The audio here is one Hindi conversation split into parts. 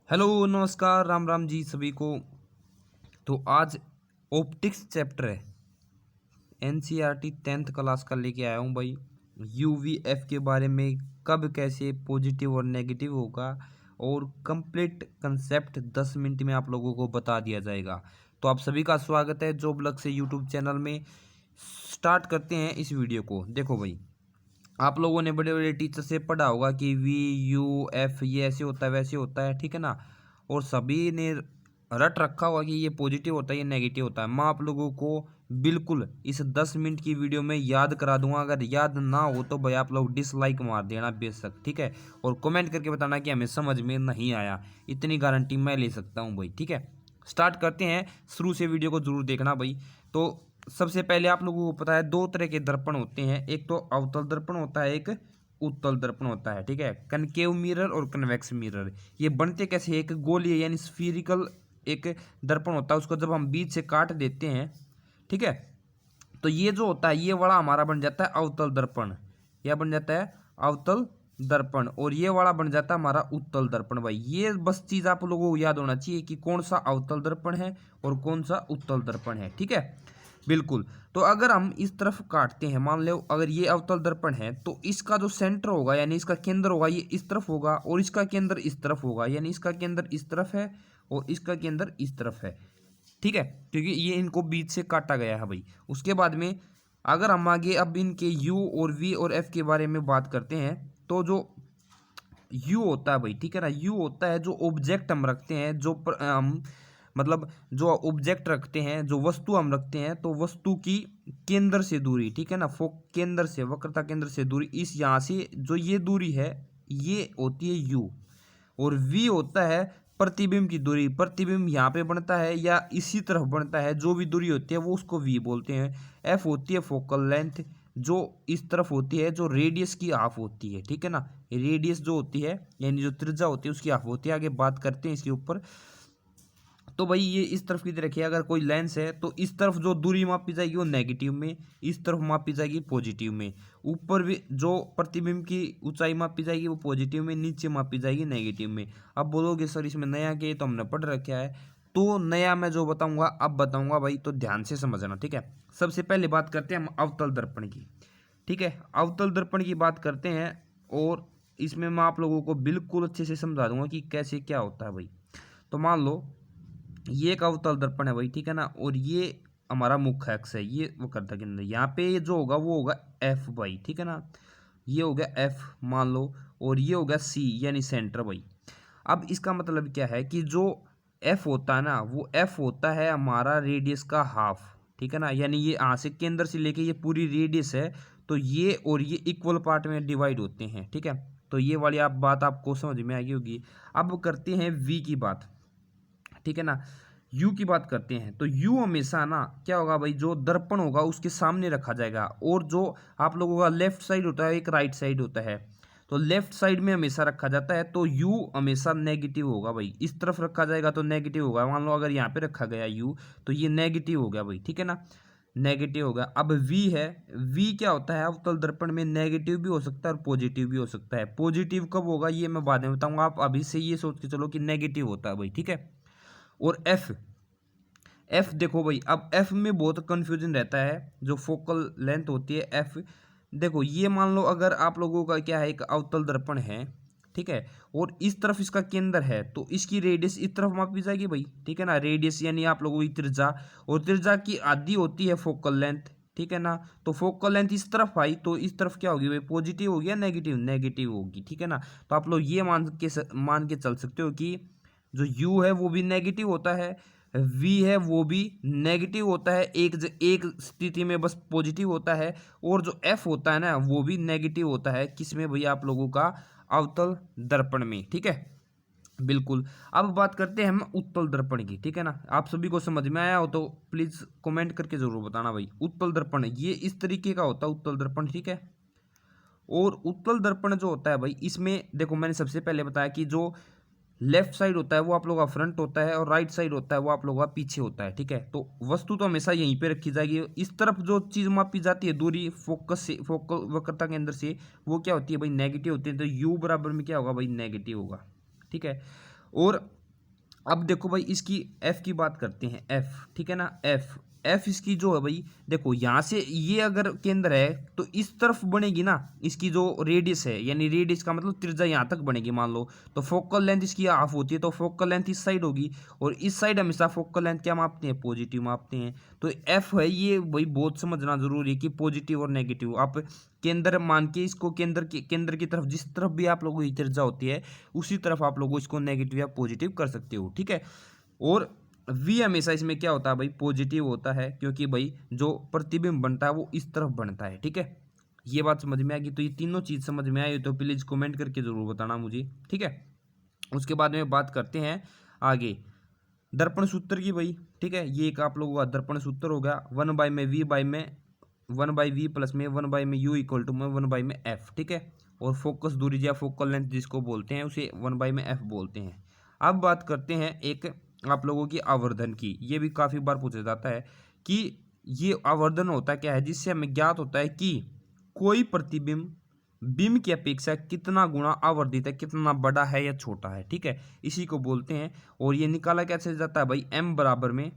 हेलो नमस्कार राम राम जी सभी को। तो आज ऑप्टिक्स चैप्टर है, एनसीईआरटी 10th क्लास का लेके आया हूँ भाई। यूवीएफ के बारे में कब कैसे पॉजिटिव और नेगेटिव होगा और कंप्लीट कंसेप्ट 10 मिनट में आप लोगों को बता दिया जाएगा। तो आप सभी का स्वागत है जॉब लक से यूट्यूब चैनल में। स्टार्ट करते हैं इस वीडियो को। देखो भाई, आप लोगों ने बड़े बड़े टीचर से पढ़ा होगा कि VUF ये ऐसे होता है वैसे होता है, ठीक है ना। और सभी ने रट रखा होगा कि ये पॉजिटिव होता है ये नेगेटिव होता है। मैं आप लोगों को बिल्कुल इस 10 मिनट की वीडियो में याद करा दूंगा। अगर याद ना हो तो भाई आप लोग डिसलाइक मार देना बेशक, ठीक है। और कमेंट करके बताना कि हमें समझ में नहीं आया, इतनी गारंटी मैं ले सकता हूँ भाई, ठीक है। स्टार्ट करते हैं, शुरू से वीडियो को जरूर देखना भाई। तो सबसे पहले आप लोगों को पता है दो तरह के दर्पण होते हैं, एक तो अवतल दर्पण होता है, एक उत्तल दर्पण होता है, ठीक है। कनकेव मिरर और कन्वेक्स मिरर, ये बनते कैसे, एक गोलीय यानी स्फीरिकल एक दर्पण होता है, उसको जब हम बीच से काट देते हैं, ठीक है, तो ये जो होता है ये वाला हमारा बन जाता है अवतल दर्पण। यह बन जाता है अवतल दर्पण और ये वाला बन जाता है हमारा उत्तल दर्पण। भाई ये बस चीज आप लोगों को याद होना चाहिए कि कौन सा अवतल दर्पण है और कौन सा उत्तल दर्पण है, ठीक है। बिल्कुल। तो अगर हम इस तरफ काटते हैं, मान लो अगर ये अवतल दर्पण है तो इसका जो सेंटर होगा यानी इसका केंद्र होगा ये इस तरफ होगा और इसका केंद्र इस तरफ होगा, यानी इसका केंद्र इस तरफ है और इसका केंद्र इस तरफ है, ठीक है, क्योंकि ये इनको बीच से काटा गया है भाई। उसके बाद में अगर हम आगे अब इनके यू और वी और एफ के बारे में बात करते हैं तो जो यू होता है भाई, ठीक है ना, यू होता है जो ऑब्जेक्ट हम रखते हैं, जो हम मतलब जो ऑब्जेक्ट रखते हैं, जो वस्तु हम रखते हैं, तो वस्तु की केंद्र से दूरी, ठीक है ना, केंद्र से वक्रता केंद्र से दूरी, इस यहाँ से जो ये दूरी है ये होती है यू। और वी होता है प्रतिबिंब की दूरी, प्रतिबिंब यहाँ पे बनता है या इसी तरफ बनता है, जो भी दूरी होती है वो उसको वी बोलते हैं। एफ होती है फोकल लेंथ, जो इस तरफ होती है, जो रेडियस की हाफ होती है, ठीक है ना। रेडियस जो होती है यानी जो त्रिज्या होती है उसकी हाफ होती है। आगे बात करते हैं इसके ऊपर। तो भाई ये इस तरफ की तरह रखिए, अगर कोई लेंस है तो इस तरफ जो दूरी मापी जाएगी वो नेगेटिव में, इस तरफ मापी जाएगी पॉजिटिव में। ऊपर भी जो प्रतिबिंब की ऊंचाई मापी जाएगी वो पॉजिटिव में, नीचे मापी जाएगी नेगेटिव में। अब बोलोगे सर इसमें नया क्या है, तो हमने पढ़ रखा है। तो नया मैं जो बताऊंगा अब बताऊंगा भाई, तो ध्यान से समझना, ठीक है। सबसे पहले बात करते हैं हम अवतल दर्पण की, ठीक है। अवतल दर्पण की बात करते हैं और इसमें मैं आप लोगों को बिल्कुल अच्छे से समझा दूंगा कि कैसे क्या होता है भाई। तो मान लो ये एक अवतल दर्पण है भाई, ठीक है ना, और ये हमारा मुख्य अक्ष है, ये वो करता केंद्र, यहाँ पे जो होगा वो होगा एफ भाई, ठीक है ना। ये हो गया एफ मान लो, और ये हो गया सी यानी सेंटर भाई। अब इसका मतलब क्या है कि जो एफ होता है ना, वो एफ होता है हमारा रेडियस का हाफ, ठीक है ना, यानी ये यहाँ से केंद्र से लेके ये पूरी रेडियस है, तो ये और ये इक्वल पार्ट में डिवाइड होते हैं, ठीक है। तो ये वाली आप बात आपको समझ में आ गई होगी। अब करते हैं वी की बात, ठीक है ना। यू की बात करते हैं तो यू हमेशा ना क्या होगा भाई, जो दर्पण होगा उसके सामने रखा जाएगा, और जो आप लोगों का लेफ्ट साइड होता है एक राइट साइड होता है, तो लेफ्ट साइड में हमेशा रखा जाता है। तो यू हमेशा नेगेटिव होगा भाई, इस तरफ रखा जाएगा तो नेगेटिव होगा। मान लो अगर यहाँ पे रखा गया यू तो ये नेगेटिव हो गया भाई, ठीक है ना, नेगेटिव होगा। अब वी है, वी क्या होता है अवतल दर्पण में, नेगेटिव भी हो सकता है और पॉजिटिव भी हो सकता है। पॉजिटिव कब होगा ये मैं बाद में बताऊंगा, आप अभी से ये सोच के चलो कि नेगेटिव होता है भाई, ठीक है। और एफ, एफ देखो भाई, अब एफ में बहुत कंफ्यूजन रहता है, जो फोकल लेंथ होती है एफ। देखो ये मान लो अगर आप लोगों का क्या है, एक अवतल दर्पण है, ठीक है, और इस तरफ इसका केंद्र है, तो इसकी रेडियस इस तरफ मापी जाएगी भाई, ठीक है ना। रेडियस यानी आप लोगों की त्रिज्या, और त्रिज्या की आधी होती है फोकल लेंथ, ठीक है ना। तो फोकल लेंथ इस तरफ आई तो इस तरफ क्या होगी भाई, पॉजिटिव होगी या नेगेटिव, नेगेटिव होगी, ठीक है ना। तो आप लोग ये मान के चल सकते हो कि जो यू है वो भी नेगेटिव होता है, वी है वो भी नेगेटिव होता है, एक स्थिति में बस पॉजिटिव होता है, और जो एफ होता है ना वो भी नेगेटिव होता है, किसमें भैया, आप लोगों का अवतल दर्पण में, ठीक है। बिल्कुल। अब बात करते हैं हम उत्तल दर्पण की, ठीक है ना। आप सभी को समझ में आया हो तो प्लीज कमेंट करके जरूर बताना भाई। उत्तल दर्पण ये इस तरीके का होता है उत्तल दर्पण, ठीक है। और उत्तल दर्पण जो होता है भाई, इसमें देखो मैंने सबसे पहले बताया कि जो लेफ्ट साइड होता है वो आप लोगों का फ्रंट होता है, और राइट साइड होता है वो आप लोगों का पीछे होता है, ठीक है। तो वस्तु तो हमेशा यहीं पे रखी जाएगी। इस तरफ जो चीज मापी जाती है दूरी फोकस से, फोकल वक्रता के अंदर से, वो क्या होती है भाई, नेगेटिव होती है। तो यू बराबर में क्या होगा भाई, नेगेटिव होगा, ठीक है। और अब देखो भाई इसकी एफ की बात करते हैं, एफ, ठीक है ना, एफ इसकी जो है भाई, देखो यहाँ से ये अगर केंद्र है तो इस तरफ बनेगी ना, इसकी जो रेडियस है, यानी रेडियस का मतलब त्रिज्या यहाँ तक बनेगी मान लो, तो फोकल लेंथ इसकी हाफ होती है, तो फोकल लेंथ इस साइड होगी, और इस साइड हमेशा फोकल लेंथ क्या मापते हैं, पॉजिटिव मापते हैं। तो एफ है ये भाई बहुत समझना जरूरी है कि पॉजिटिव और नेगेटिव आप केंद्र मान के इसको केंद्र की तरफ, जिस तरफ भी आप लोगों की त्रिज्या होती है उसी तरफ आप लोगों इसको नेगेटिव या पॉजिटिव कर सकते हो, ठीक है। और वी हमेशा इसमें क्या होता है भाई, पॉजिटिव होता है, क्योंकि भाई जो प्रतिबिंब बनता है वो इस तरफ बनता है, ठीक है। ये बात समझ में आएगी, तो ये तीनों चीज समझ में आई तो प्लीज कमेंट करके जरूर बताना मुझे, ठीक है। उसके बाद में बात करते हैं आगे दर्पण सूत्र की भाई, ठीक है। ये एक आप लोगों का दर्पण सूत्र हो गया, 1/v प्लस में 1/u इक्वल टू में 1/f, ठीक है। और फोकस दूरी या फोकल लेंथ जिसको बोलते हैं उसे 1/f बोलते हैं। अब बात करते हैं एक आप लोगों की आवर्धन की, ये भी काफ़ी बार पूछा जाता है कि ये आवर्धन होता क्या है, जिससे हमें ज्ञात होता है कि कोई प्रतिबिंब बिंब की अपेक्षा कितना गुना आवर्धित है, कितना बड़ा है या छोटा है, ठीक है, इसी को बोलते हैं। और ये निकाला कैसे जाता है भाई, m बराबर में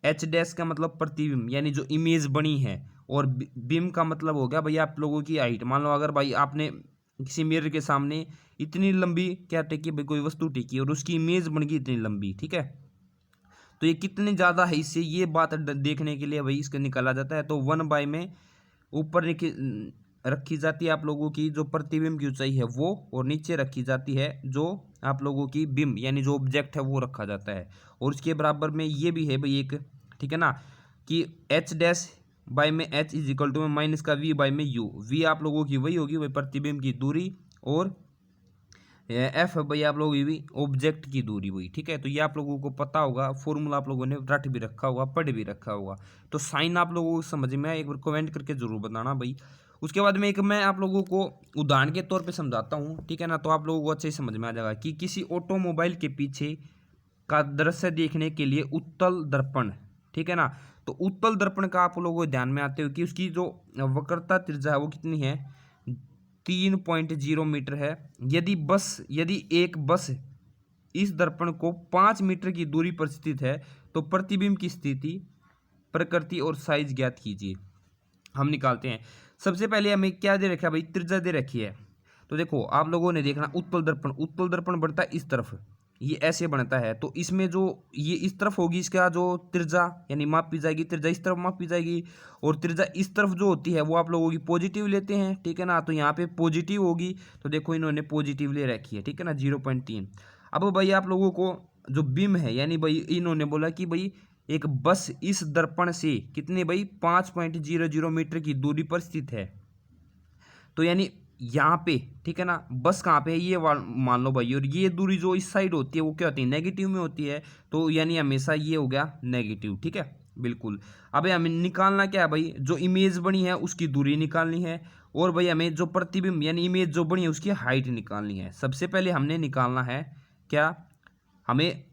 एच डैश का मतलब प्रतिबिंब यानी जो इमेज बनी है, और बिंब का मतलब हो गया भाई आप लोगों की हाइट। मान लो अगर भाई आपने किसी मिरर के सामने इतनी लंबी क्या टेकी भाई, कोई वस्तु टेकी और उसकी इमेज बन गई इतनी लंबी, ठीक है, तो ये कितनी ज़्यादा है, इससे ये बात देखने के लिए भाई इसका निकाला जाता है। तो 1/, में ऊपर रखी जाती है आप लोगों की जो प्रतिबिंब की ऊंचाई है वो, और नीचे रखी जाती है जो आप लोगों की बिंब यानी जो ऑब्जेक्ट है वो रखा जाता है। और उसके बराबर में ये भी है भाई एक, ठीक है ना, कि एच डैश बाय में एच इज इक्वल टू में माइनस का वी बाय में यू, वी आप लोगों की वही होगी वही प्रतिबिंब की दूरी, और एफ है भाई आप लोगों की भी ऑब्जेक्ट की दूरी हुई, ठीक है। तो ये आप लोगों को पता होगा, फॉर्मूला आप लोगों ने रट भी रखा होगा, पढ़ भी रखा होगा। तो साइन आप लोगों को समझ में आए एक बार कमेंट करके जरूर बताना भाई। उसके बाद में एक मैं आप लोगों को उदाहरण के तौर पे समझाता हूँ, ठीक है ना, तो आप लोगों को अच्छे से समझ में आ जाएगा कि किसी ऑटोमोबाइल के पीछे का दृश्य देखने के लिए उत्तल दर्पण, ठीक है ना, तो उत्तल दर्पण का आप लोगों को ध्यान में आते हो कि उसकी जो वक्रता त्रिज्या है वो कितनी है, 3.0 मीटर है। यदि एक बस इस दर्पण को 5 मीटर की दूरी पर स्थित है तो प्रतिबिंब की स्थिति, प्रकृति और साइज ज्ञात कीजिए। हम निकालते हैं। सबसे पहले हमें क्या दे रखा है भाई, त्रिज्या दे रखी है। तो देखो आप लोगों ने देखना उत्तल दर्पण बढ़ता है इस तरफ, ये ऐसे बनता है, तो इसमें जो ये इस तरफ होगी इसका जो त्रिज्या यानी मापी जाएगी, त्रिज्या इस तरफ मापी जाएगी, और त्रिज्या इस तरफ जो होती है वो आप लोगों की पॉजिटिव लेते हैं, ठीक है ना। तो यहाँ पे पॉजिटिव होगी, तो देखो इन्होंने पॉजिटिव ले रखी है, ठीक है ना, 0.3। अब भाई आप लोगों को जो बिम है यानी भाई इन्होंने बोला कि भाई एक बस इस दर्पण से कितने भाई 5.00 मीटर की दूरी पर स्थित है, तो यानी यहाँ पे, ठीक है ना, बस कहाँ पे है ये मान लो भाई, और ये दूरी जो इस साइड होती है वो क्या होती है, नेगेटिव में होती है, तो यानी हमेशा ये हो गया नेगेटिव, ठीक है, बिल्कुल। अब हमें निकालना क्या है भाई, जो इमेज बनी है उसकी दूरी निकालनी है, और भाई हमें जो प्रतिबिंब यानी इमेज जो बनी है उसकी हाइट निकालनी है। सबसे पहले हमने निकालना है क्या, हमें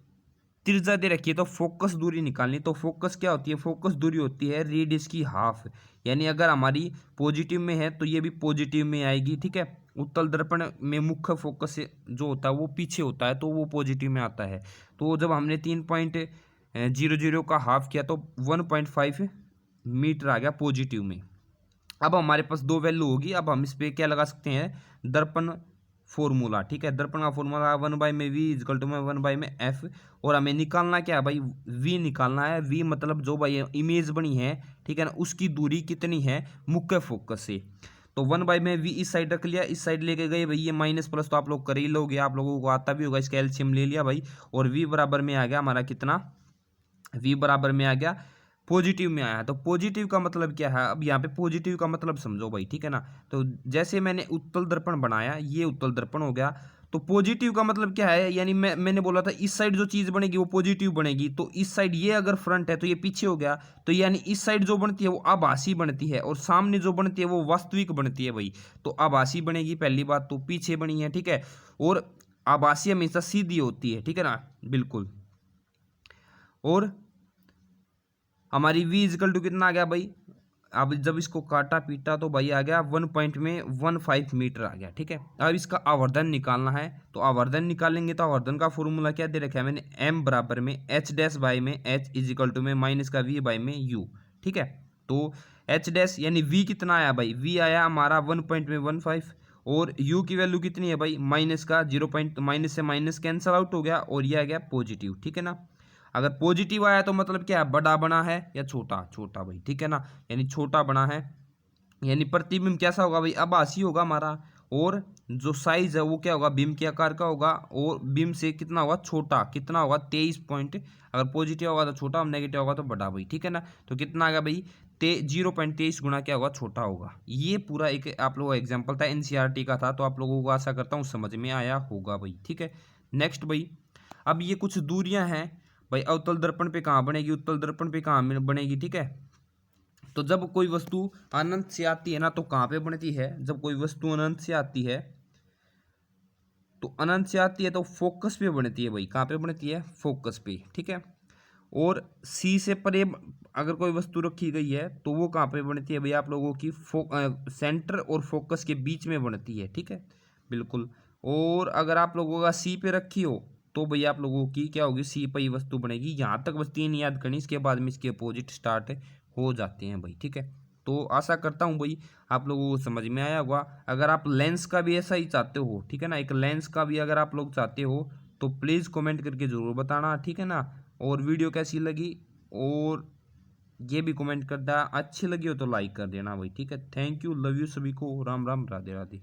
त्रिज्या दे रखी है तो फोकस दूरी निकालनी। तो फोकस क्या होती है, फोकस दूरी होती है रेडियस की हाफ, यानी अगर हमारी पॉजिटिव में है तो ये भी पॉजिटिव में आएगी, ठीक है। उत्तल दर्पण में मुख्य फोकस जो होता है वो पीछे होता है तो वो पॉजिटिव में आता है। तो जब हमने 3.00 का हाफ किया तो 1.5 मीटर आ गया पॉजिटिव में। अब हमारे पास दो वैल्यू होगी, अब हम इस पर क्या लगा सकते हैं, दर्पण फॉर्मूला, ठीक है। दर्पण का फॉर्मूला 1/, में वी इजकल टू में 1/, में एफ, और हमें निकालना क्या है भाई, वी निकालना है। वी मतलब जो भाई इमेज बनी है, ठीक है ना, उसकी दूरी कितनी है मुख्य फोकस से। तो 1/, में वी इस साइड रख लिया, इस साइड लेके गए भाई, ये माइनस प्लस तो आप लोग कर ही लोगे, आप लोगों को आता भी होगा, इसका एलसीएम ले लिया भाई, और वी बराबर में आ गया हमारा कितना, वी बराबर में आ गया पॉजिटिव में आया। तो पॉजिटिव का मतलब क्या है, अब यहाँ पे पॉजिटिव का मतलब समझो भाई, ठीक है ना। तो जैसे मैंने उत्तल दर्पण बनाया, ये उत्तल दर्पण हो गया, तो पॉजिटिव का मतलब क्या है, यानी मैंने बोला था इस साइड जो चीज बनेगी वो पॉजिटिव बनेगी, तो इस साइड ये अगर फ्रंट है तो ये पीछे हो गया, तो यानी इस साइड जो बनती है वो आभासी बनती है, और सामने जो बनती है वो वास्तविक बनती है भाई। तो आभासी बनेगी पहली बात, तो पीछे बनी है, ठीक है। और आभासी हमेशा सीधी होती है, ठीक है ना, बिल्कुल। और हमारी v इजकल टू कितना आ गया भाई, अब जब इसको काटा पीटा तो भाई आ गया 1.15 मीटर आ गया, ठीक है। अब इसका आवर्धन निकालना है, तो आवर्धन निकालेंगे तो आवर्धन का फॉर्मूला क्या दे रखा है मैंने, m बराबर में h डैश बाई में h इज इक्वल टू में माइनस का v बाई में u, ठीक है। तो h डैश यानी v कितना आया भाई, v आया हमारा 1.15 और u की वैल्यू कितनी है भाई, माइनस का 0. माइनस से माइनस कैंसल आउट हो गया और ये आ गया पॉजिटिव, ठीक है ना। अगर पॉजिटिव आया तो मतलब क्या है, बड़ा बना है या छोटा, छोटा भाई, ठीक है ना, यानी छोटा बना है, यानी प्रतिबिंब कैसा होगा भाई, आभासी होगा हमारा, और जो साइज है वो क्या होगा, बिंब के आकार का होगा, और बिंब से कितना होगा, छोटा, कितना होगा 23 पॉइंट, अगर पॉजिटिव होगा तो छोटा, नेगेटिव होगा तो बड़ा भाई, ठीक है ना। तो कितना आ गया भाई, 0.23 गुना क्या होगा, छोटा होगा। ये पूरा एक आप लोगों का एग्जाम्पल था, एनसीईआरटी का था, तो आप लोगों को आशा करता हूँ समझ में आया होगा भाई, ठीक है। नेक्स्ट भाई, अब ये कुछ दूरियां हैं भाई, अवतल दर्पण पे कहाँ बनेगी, उत्तल दर्पण पे कहाँ बनेगी, ठीक है। तो जब कोई वस्तु अनंत से आती है ना तो कहाँ पे बनती है, जब कोई वस्तु अनंत से आती है तो अनंत से आती है तो फोकस पे बनती है भाई, कहाँ पे बनती है, फोकस पे, ठीक है। और सी से परे अगर कोई वस्तु रखी गई है तो वो कहाँ पे बनती है भाई, आप लोगों की सेंटर और फोकस के बीच में बनती है, ठीक है, बिल्कुल। और अगर आप लोगों का सी पे रखी हो तो भाई आप लोगों की क्या होगी, सी पे ही वस्तु बनेगी। यहाँ तक बस 3 याद करनी, इसके बाद में इसके अपोजिट स्टार्ट हो जाते हैं भाई, ठीक है। तो आशा करता हूँ भाई आप लोगों को समझ में आया होगा। अगर आप लेंस का भी ऐसा ही चाहते हो, ठीक है ना, एक लेंस का भी अगर आप लोग चाहते हो तो प्लीज़ कमेंट करके ज़रूर बताना, ठीक है ना। और वीडियो कैसी लगी और ये भी कमेंट कर देना, अच्छी लगी हो तो लाइक कर देना भाई, ठीक है। थैंक यू, लव यू सभी को, राम राम, राधे राधे।